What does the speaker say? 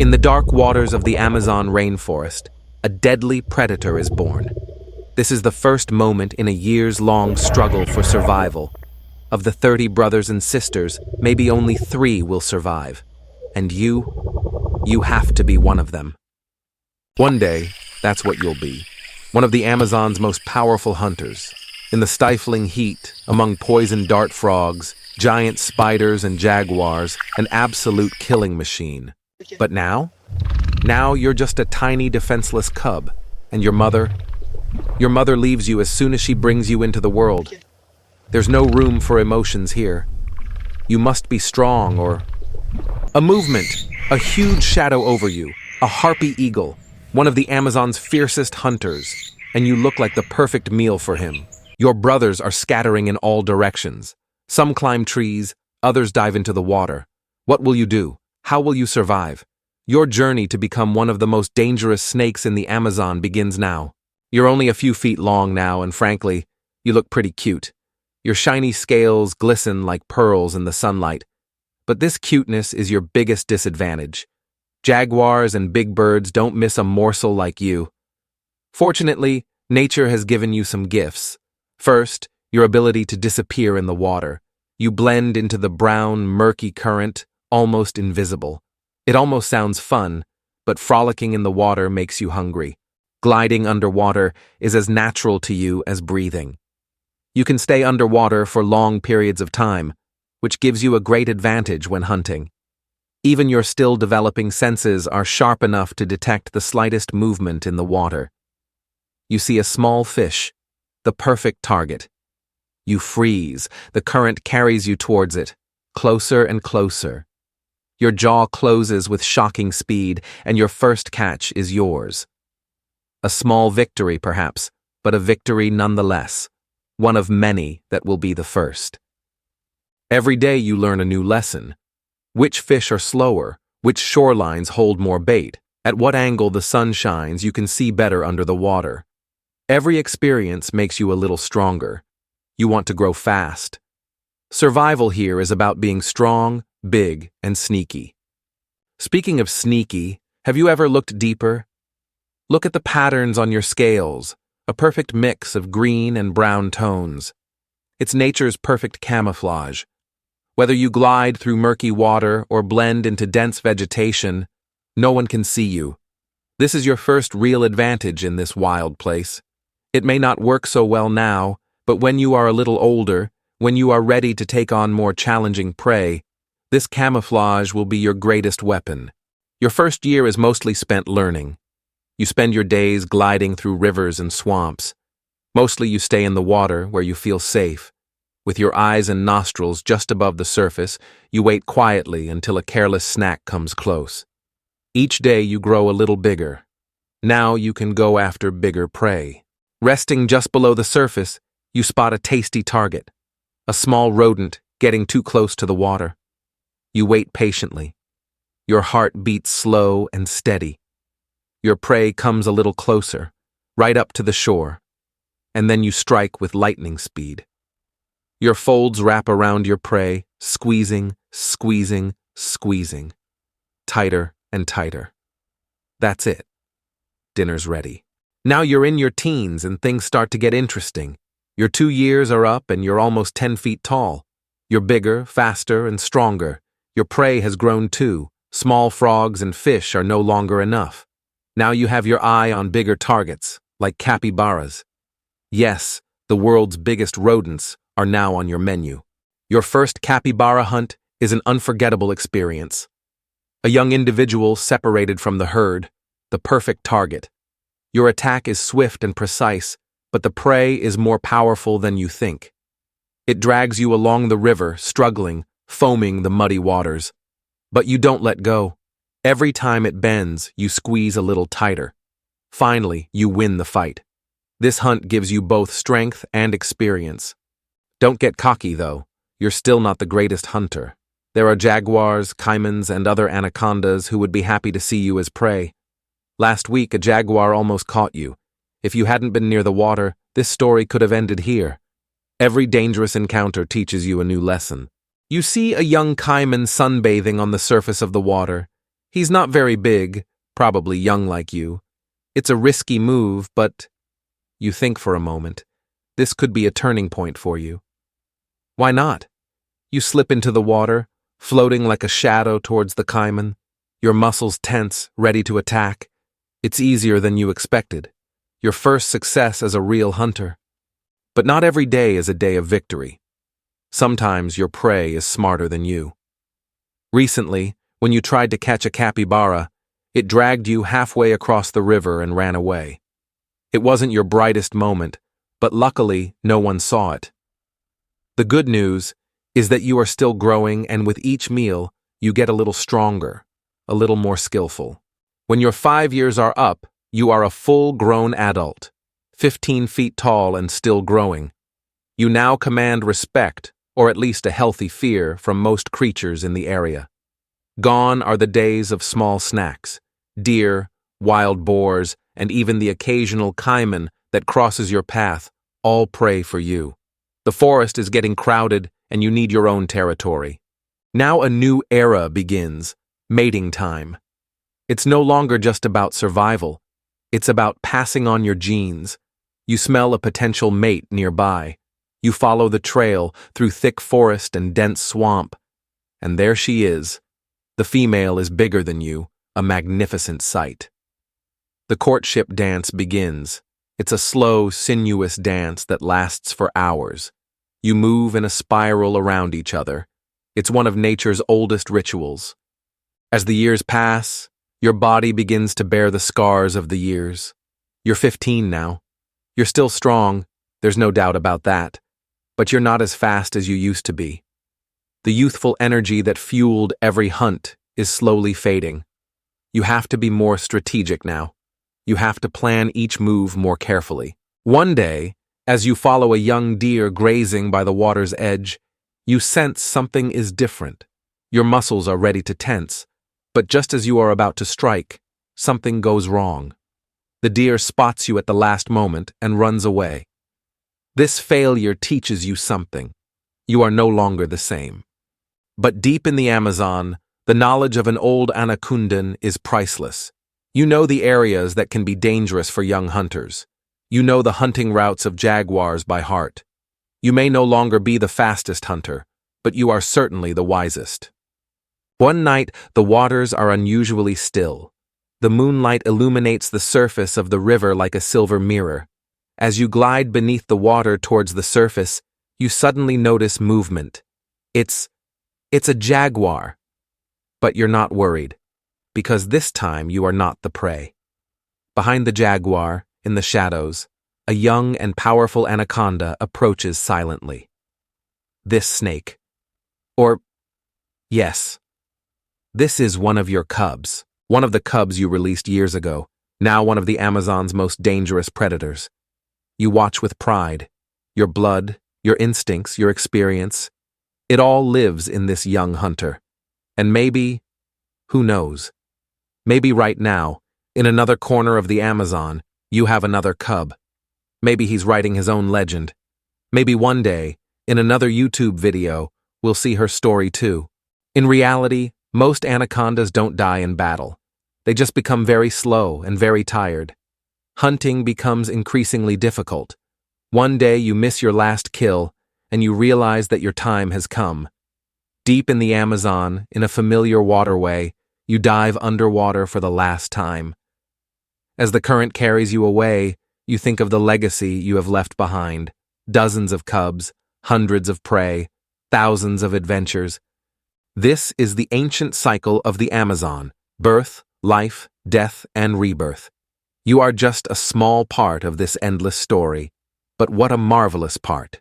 In the dark waters of the Amazon rainforest, a deadly predator is born. This is the first moment in a years-long struggle for survival. Of the 30 brothers and sisters, maybe only 3 will survive. And you have to be one of them. One day, that's what you'll be. One of the Amazon's most powerful hunters. In the stifling heat, among poison dart frogs, giant spiders and jaguars, an absolute killing machine. But now you're just a tiny defenseless cub, and your mother leaves you as soon as she brings you into the world. There's no room for emotions here. You must be strong or... A movement, a huge shadow over you, a harpy eagle, one of the Amazon's fiercest hunters, and you look like the perfect meal for him. Your brothers are scattering in all directions. Some climb trees, others dive into the water. What will you do? How will you survive? Your journey to become one of the most dangerous snakes in the Amazon begins now. You're only a few feet long now, and frankly, you look pretty cute. Your shiny scales glisten like pearls in the sunlight. But this cuteness is your biggest disadvantage. Jaguars and big birds don't miss a morsel like you. Fortunately, nature has given you some gifts. First, your ability to disappear in the water. You blend into the brown, murky current, almost invisible. It almost sounds fun, but frolicking in the water makes you hungry. Gliding underwater is as natural to you as breathing. You can stay underwater for long periods of time, which gives you a great advantage when hunting. Even your still developing senses are sharp enough to detect the slightest movement in the water. You see a small fish, the perfect target. You freeze, the current carries you towards it, closer and closer. Your jaw closes with shocking speed, and your first catch is yours. A small victory, perhaps, but a victory nonetheless. One of many that will be the first. Every day you learn a new lesson. Which fish are slower? Which shorelines hold more bait? At what angle the sun shines, you can see better under the water. Every experience makes you a little stronger. You want to grow fast. Survival here is about being strong, big, and sneaky. Speaking of sneaky, have you ever looked deeper? Look at the patterns on your scales, a perfect mix of green and brown tones. It's nature's perfect camouflage. Whether you glide through murky water or blend into dense vegetation, no one can see you. This is your first real advantage in this wild place. It may not work so well now, but when you are a little older, when you are ready to take on more challenging prey, this camouflage will be your greatest weapon. Your first year is mostly spent learning. You spend your days gliding through rivers and swamps. Mostly you stay in the water where you feel safe. With your eyes and nostrils just above the surface, you wait quietly until a careless snack comes close. Each day you grow a little bigger. Now you can go after bigger prey. Resting just below the surface, you spot a tasty target. A small rodent getting too close to the water. You wait patiently. Your heart beats slow and steady. Your prey comes a little closer, right up to the shore, and then you strike with lightning speed. Your folds wrap around your prey, squeezing, squeezing, squeezing. Tighter and tighter. That's it. Dinner's ready. Now you're in your teens and things start to get interesting. Your 2 years are up and you're almost 10 feet tall. You're bigger, faster, and stronger. Your prey has grown too. Small frogs and fish are no longer enough. Now you have your eye on bigger targets, like capybaras. Yes, the world's biggest rodents are now on your menu. Your first capybara hunt is an unforgettable experience. A young individual separated from the herd, the perfect target. Your attack is swift and precise, but the prey is more powerful than you think. It drags you along the river, struggling, foaming the muddy waters. But you don't let go. Every time it bends, you squeeze a little tighter. Finally, you win the fight. This hunt gives you both strength and experience. Don't get cocky, though. You're still not the greatest hunter. There are jaguars, caimans, and other anacondas who would be happy to see you as prey. Last week, a jaguar almost caught you. If you hadn't been near the water, this story could have ended here. Every dangerous encounter teaches you a new lesson. You see a young caiman sunbathing on the surface of the water. He's not very big, probably young like you. It's a risky move, but you think for a moment. This could be a turning point for you. Why not? You slip into the water, floating like a shadow towards the caiman, your muscles tense, ready to attack. It's easier than you expected. Your first success as a real hunter. But not every day is a day of victory. Sometimes your prey is smarter than you. Recently, when you tried to catch a capybara, it dragged you halfway across the river and ran away. It wasn't your brightest moment, but luckily no one saw it. The good news is that you are still growing, and with each meal, you get a little stronger, a little more skillful. When your 5 years are up, you are a full-grown adult, 15 feet tall and still growing. You now command respect, or at least a healthy fear, from most creatures in the area. Gone are the days of small snacks, deer, wild boars, and even the occasional caiman that crosses your path, all prey for you. The forest is getting crowded, and you need your own territory. Now a new era begins, mating time. It's no longer just about survival. It's about passing on your genes. You smell a potential mate nearby. You follow the trail through thick forest and dense swamp. And there she is. The female is bigger than you, a magnificent sight. The courtship dance begins. It's a slow, sinuous dance that lasts for hours. You move in a spiral around each other. It's one of nature's oldest rituals. As the years pass, your body begins to bear the scars of the years. You're 15 now. You're still strong, there's no doubt about that, but you're not as fast as you used to be. The youthful energy that fueled every hunt is slowly fading. You have to be more strategic now. You have to plan each move more carefully. One day, as you follow a young deer grazing by the water's edge, you sense something is different. Your muscles are ready to tense, but just as you are about to strike, something goes wrong. The deer spots you at the last moment and runs away. This failure teaches you something. You are no longer the same. But deep in the Amazon, the knowledge of an old Anacondan is priceless. You know the areas that can be dangerous for young hunters. You know the hunting routes of jaguars by heart. You may no longer be the fastest hunter, but you are certainly the wisest. One night, the waters are unusually still. The moonlight illuminates the surface of the river like a silver mirror. As you glide beneath the water towards the surface, you suddenly notice movement. It's a jaguar. But you're not worried, because this time you are not the prey. Behind the jaguar, in the shadows, a young and powerful anaconda approaches silently. This snake. Yes, this is one of your cubs. One of the cubs you released years ago, now one of the Amazon's most dangerous predators. You watch with pride. Your blood, your instincts, your experience. It all lives in this young hunter. And maybe, who knows, maybe right now, in another corner of the Amazon, you have another cub. Maybe he's writing his own legend. Maybe one day, in another YouTube video, we'll see her story too. In reality, most anacondas don't die in battle. They just become very slow and very tired. Hunting becomes increasingly difficult. One day you miss your last kill, and you realize that your time has come. Deep in the Amazon, in a familiar waterway, you dive underwater for the last time. As the current carries you away, you think of the legacy you have left behind. Dozens of cubs, hundreds of prey, thousands of adventures. This is the ancient cycle of the Amazon: birth, life, death, and rebirth. You are just a small part of this endless story, but what a marvelous part.